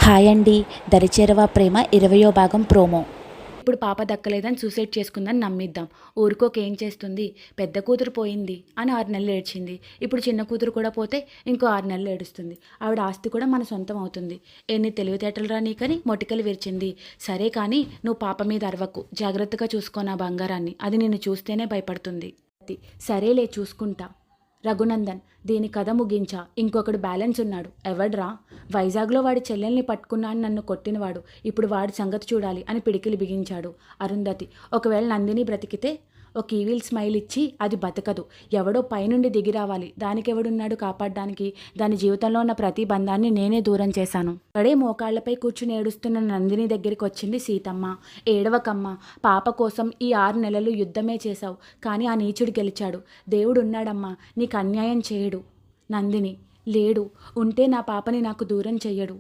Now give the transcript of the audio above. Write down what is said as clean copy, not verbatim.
Hi అండి. దరిచేరవ ప్రేమ 20వ భాగం promo. ఇప్పుడు పాప దక్కలేదని సూసైడ్ చేసుకుందని నమ్మిద్దాం. ఊరుకోక ఏం చేస్తుంది? పెద్ద కూతురు పోయింది అని 6 నెలలు ఏడ్చింది. ఇప్పుడు చిన్న కూతురు కూడా పోతే ఇంకో 6 నెలలు ఏడుస్తుంది. ఆవిడ ఆస్తి కూడా మన సొంతం అవుతుంది. ఎన్ని తెలివితేటలురా నీకని మొటికలు విరిచింది. సరే కానీ నువ్వు పాప మీద అరవకు. జాగ్రత్తగా చూసుకో నా బంగారాన్ని. అది నిన్ను చూస్తేనే భయపడుతుంది. సరేలే చూసుకుంటా. రఘునందన్, దీని కథ ముగించా. ఇంకొకడు బ్యాలెన్స్ ఉన్నాడు. ఎవడ్రా? వైజాగ్లో వాడి చెల్లెల్ని పట్టుకున్నా అని నన్ను కొట్టినవాడు. ఇప్పుడు వాడి సంగతి చూడాలి అని పిడికిలి బిగించాడు. అరుంధతి, ఒకవేళ నందిని బ్రతికితే ఒక ఈవిల్ స్మైల్ ఇచ్చి అది బతకదు. ఎవడో పైనుండి దిగి రావాలి. దానికెవడున్నాడు కాపాడడానికి? దాని జీవితంలో ఉన్న ప్రతి బంధాన్ని నేనే దూరం చేశాను. అక్కడే మోకాళ్లపై కూర్చుని ఏడుస్తున్న నందిని దగ్గరికి వచ్చింది సీతమ్మ. ఏడవకమ్మ, పాప కోసం ఈ 6 నెలలు యుద్ధమే చేశావు. కానీ ఆ నీచుడు గెలిచాడు. దేవుడున్నాడమ్మా, నీకు అన్యాయం చేయడు. నందిని, లేడు. ఉంటే నా పాపని నాకు దూరం చెయ్యడు.